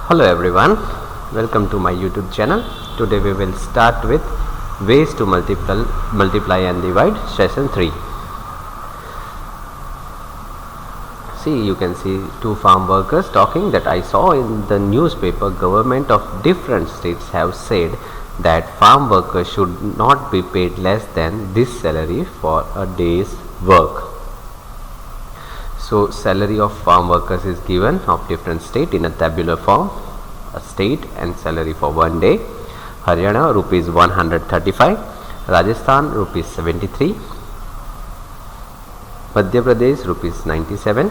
Hello everyone, welcome to my YouTube channel. Today we will start with ways to multiply and divide session 3. See, you can see two farm workers talking that I saw in the newspaper. Government of different states have said that farm workers should not be paid less than this salary for a day's work. So salary of farm workers is given of different state in a tabular form, a state and salary for 1 day. Haryana rupees 135, Rajasthan rupees 73, Madhya Pradesh rupees 97,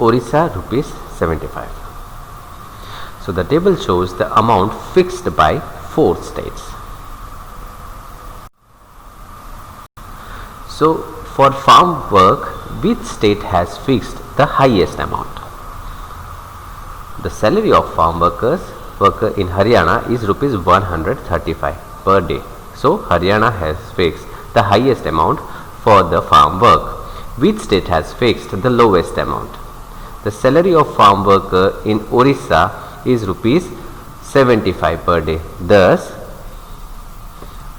Orissa rupees 75. So the table shows the amount fixed by 4 states. So for farm work, which state has fixed the highest amount? The salary of farm worker in Haryana is rupees 135 per day. So Haryana has fixed the highest amount for the farm work. Which state has fixed the lowest amount? The salary of farm worker in Orissa is rupees 75 per day. Thus,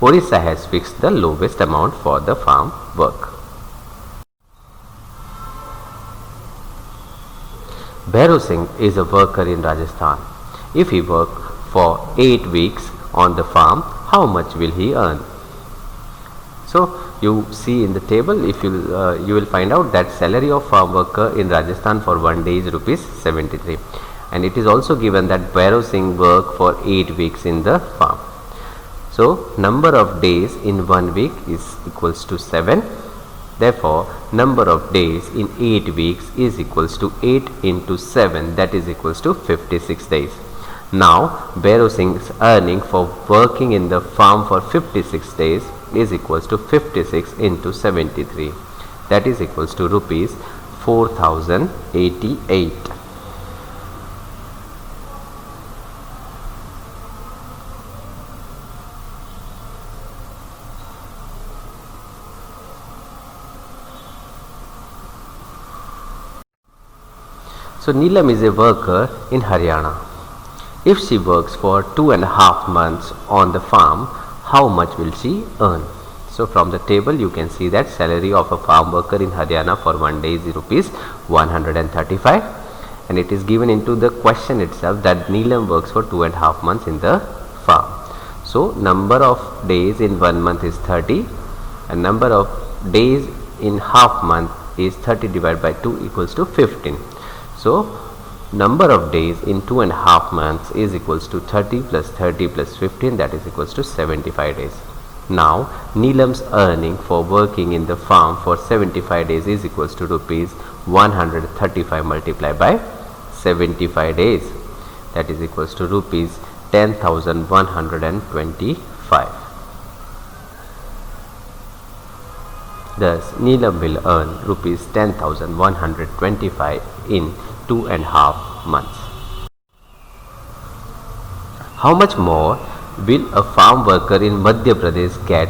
Orissa has fixed the lowest amount for the farm work. Bhairo Singh is a worker in Rajasthan. If he works for 8 weeks on the farm, how much will he earn? So you see in the table, if you will find out that salary of farm worker in Rajasthan for 1 day is rupees 73, and it is also given that Bhairo Singh work for 8 weeks in the farm. So number of days in 1 week is equals to 7. Therefore, number of days in 8 weeks is equals to 8 into 7, that is equals to 56 days. Now, Bhairo Singh's earning for working in the farm for 56 days is equals to 56 into 73, that is equals to rupees 4088. So Neelam is a worker in Haryana. If she works for 2.5 months on the farm, how much will she earn? So from the table you can see that salary of a farm worker in Haryana for 1 day is rupees 135, and it is given into the question itself that Neelam works for 2.5 months in the farm. So number of days in 1 month is 30, and number of days in half month is 30 divided by 2 equals to 15. So number of days in 2.5 months is equals to 30 plus 30 plus 15, that is equals to 75 days. Now Neelam's earning for working in the farm for 75 days is equals to rupees 135 multiplied by 75 days, that is equals to rupees 10,125. Thus, Neelam will earn rupees 10,125 in 2.5 months. How much more will a farm worker in Madhya Pradesh get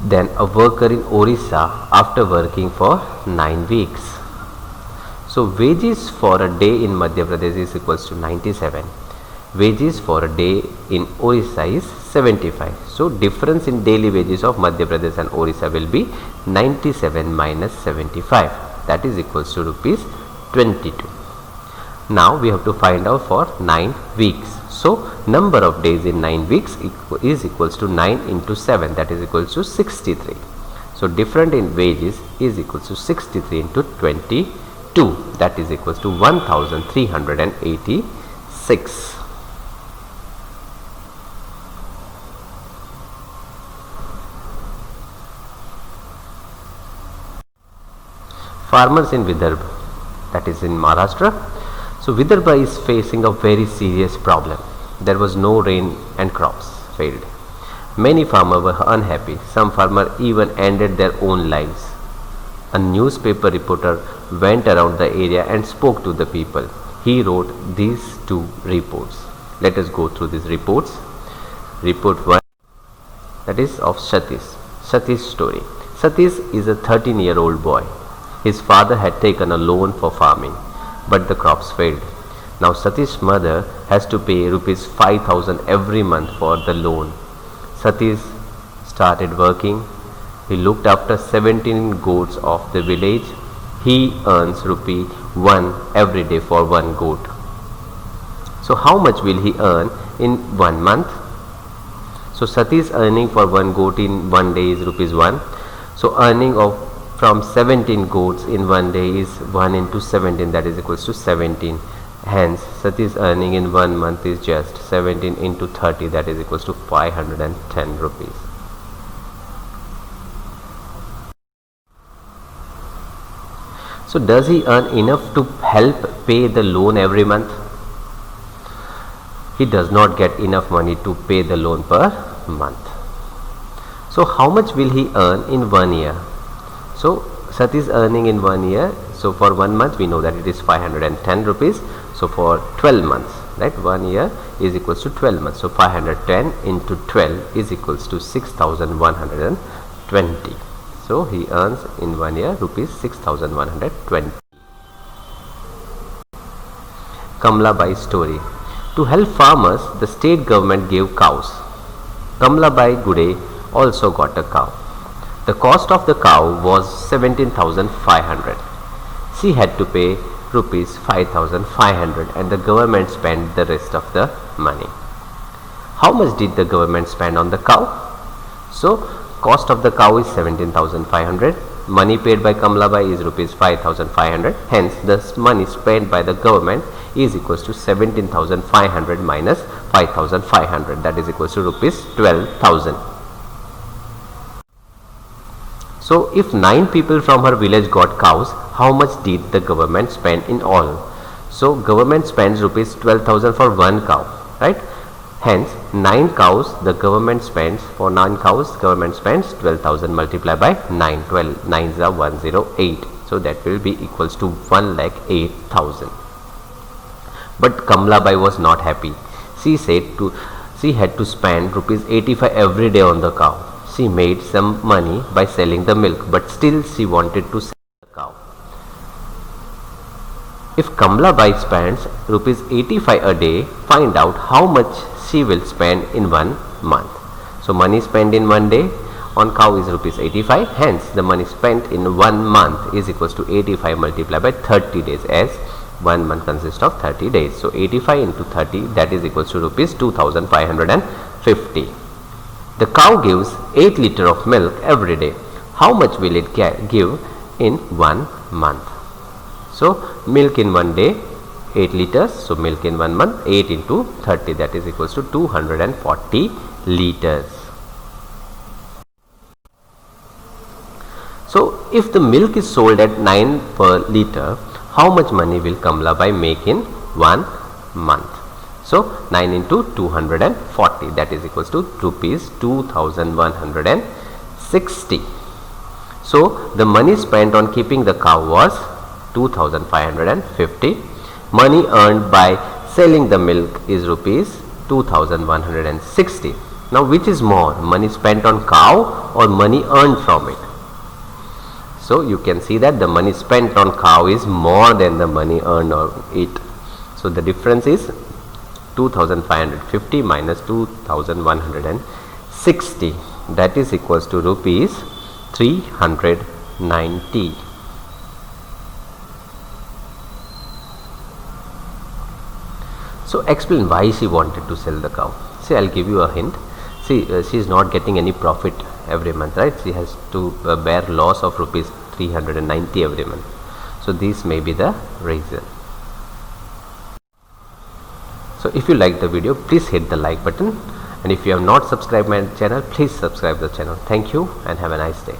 than a worker in Orissa after working for 9 weeks? So wages for a day in Madhya Pradesh is equals to 97. Wages for a day in Orissa is 75. So difference in daily wages of Madhya Pradesh and Orissa will be 97 minus 75, that is equals to rupees 22. Now we have to find out for 9 weeks. So number of days in 9 weeks is equals to 9 into 7, that is equals to 63. So difference in wages is equals to 63 into 22, that is equals to 1386. Farmers in Vidarbha, that is in Maharashtra. So Vidarbha is facing a very serious problem. There was no rain and crops failed. Many farmers were unhappy. Some farmers even ended their own lives. A newspaper reporter went around the area and spoke to the people. He wrote these 2 reports. Let us go through these reports. Report 1, that is of Satish. Satish's story. Satish is a 13-year-old boy. His father had taken a loan for farming, but the crops failed. Now Sati's mother has to pay rupees 5,000 every month for the loan. Satish started working. He looked after 17 goats of the village. He earns rupee 1 every day for one goat. So how much will he earn in 1 month? So Sati's earning for one goat in 1 day is rupees 1. So earning of from 17 goats in 1 day is 1 into 17, that is equals to 17. Hence Sati's earning in 1 month is just 17 into 30, that is equals to 510 rupees. So does he earn enough to help pay the loan every month? He does not get enough money to pay the loan per month. So how much will he earn in 1 year? So Sati is earning in 1 year. So for 1 month we know that it is 510 rupees. So for 12 months, right, 1 year is equals to 12 months. So 510 into 12 is equals to 6,120. So he earns in 1 year rupees 6,120. Kamla Bai story. To help farmers, the state government gave cows. Kamla Bai Gude also got a cow. The cost of the cow was 17,500. She had to pay rupees 5,500 and the government spent the rest of the money. How much did the government spend on the cow? So cost of the cow is 17,500. Money paid by Kamla Bai is rupees 5,500. Hence the money spent by the government is equals to 17,500 minus 5,500, that is equals to rupees 12,000. So if 9 people from her village got cows, how much did the government spend in all? So government spends rupees 12,000 for one cow, right? Hence 9 cows the government spends, for 9 cows government spends 12,000 multiplied by 9, 12 9s are 108. So that will be equals to 1,08,000. But Kamla Bai was not happy. She had to spend rupees 85 every day on the cow. She made some money by selling the milk, but still she wanted to sell the cow. If Kamla Bai spends rupees 85 a day, find out how much she will spend in 1 month. So money spent in 1 day on cow is rupees 85. Hence the money spent in 1 month is equals to 85 multiplied by 30 days, as 1 month consists of 30 days. So 85 into 30, that is equals to rupees 2,550. The cow gives 8 liters of milk every day. How much will it give in 1 month? So milk in 1 day 8 liters. So milk in 1 month 8 into 30, that is equals to 240 liters. So if the milk is sold at 9 per liter, how much money will Kamla Bai make in 1 month? So 9 into 240, that is equals to rupees 2,160. So the money spent on keeping the cow was 2,550. Money earned by selling the milk is rupees 2,160. Now which is more, money spent on cow or money earned from it? So you can see that the money spent on cow is more than the money earned on it. So the difference is 2,550 minus 2,160, that is equals to rupees 390. So explain why she wanted to sell the cow. See, I'll give you a hint. See, she is not getting any profit every month, right? She has to bear loss of rupees 390 every month. So this may be the reason. So if you like the video, please hit the like button, and if you have not subscribed my channel, please subscribe the channel. Thank you and have a nice day.